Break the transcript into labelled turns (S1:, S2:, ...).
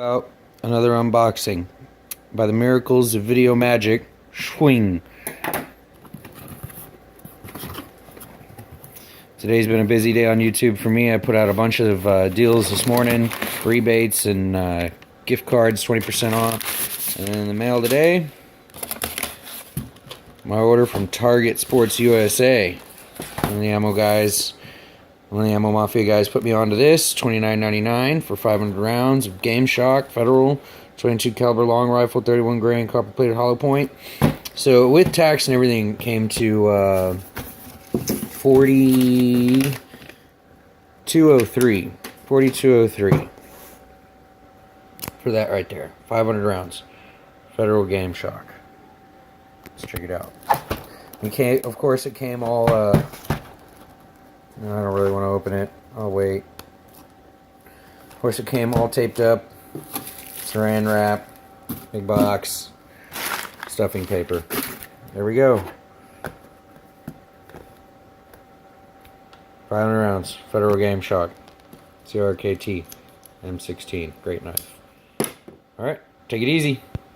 S1: About another unboxing by the miracles of video magic. Swing. Today's been a busy day on YouTube for me. I put out a bunch of deals this morning, rebates and gift cards, 20% off. And in the mail today, my order from Target Sports USA. One of the ammo guys, one of the ammo mafia guys put me onto this, $29.99 for 500 rounds of Game Shok Federal 22 caliber long rifle, 31 grain copper plated hollow point. So with tax and everything, it came to 4203 for that right there. 500 rounds, Federal Game Shok. Let's check it out. Of course, it came all. No, I don't really want to open it. I'll wait. Of course, it came all taped up. Saran wrap, big box, stuffing paper. There we go. 500 rounds, Federal Game Shok, CRKT M16. Great knife. All right, take it easy.